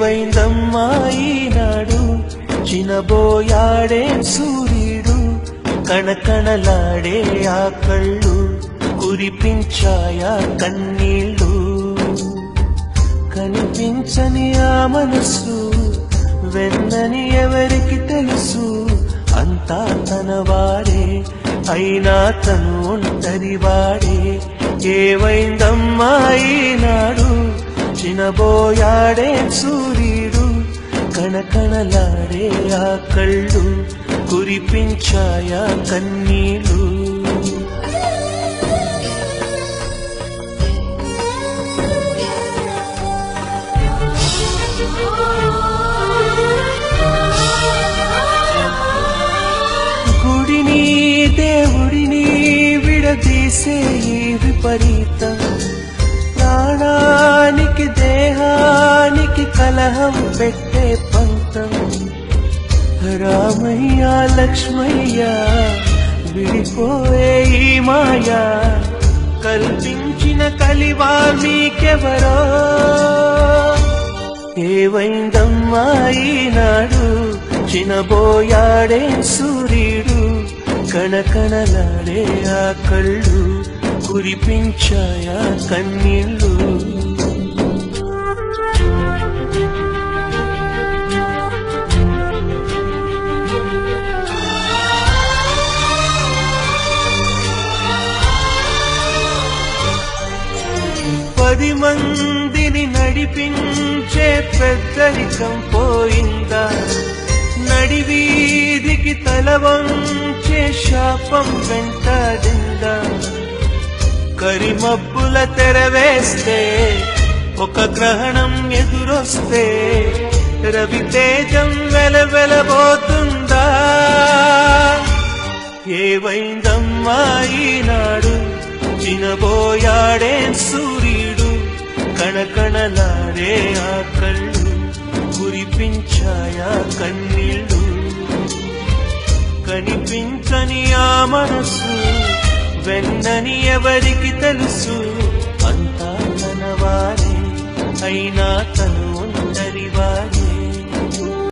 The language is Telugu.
ఏవైందమ్మా ఈనాడు చినబోయాడే సూర్యుడు కణకణలాడే ఆ కళ్ళు కురిపించాయా కన్నీళ్ళు కనిపించని ఆ మనసు వెన్నని ఎవరికి తెలుసు అంతా తన వాడే అయినా తను ఒంటరి వాడే ఏవైందమ్మా ఈనాడు చినబోయాడే సూర్యుడు కణకణలాడే ఆ కళ్ళు కురిపించాయా కన్నీళ్ళు గుడిని దేవుడిని విడదీసే ఈ విపరీతం ప్రాణానికి దేహానికి కలహం పెట్టే పంతం రామయ్య లక్ష్మయ్య విడిపోయే ఈ మాయా కల్పించిన కలివాల్మీకెవరో ఏవైందమ్మా ఈనాడు చినబోయాడే సూర్యుడు కణకణలాడే ఆ కళ్ళు కురిపించాయా కన్నీళ్ళు పది మందిని నడిపించే పెద్దరికం పోయిందా నడివీధికి తల వంచే శాపం వెంటాడిందా కరిమబ్బుల తెరవేస్తే ఒక గ్రహణం ఎదురొస్తే రవితేజం వెలవెలబోతుందా ఏవైందమ్మా ఈనాడు చినబోయాడే సూర్యుడు కణకణలాడే ఆ కళ్ళు కురిపించాయా కన్నీళ్ళు కనిపించని ఆ మనసు వెన్నని ఎవరికి తెలుసు అంతా తన వారే అయినా తను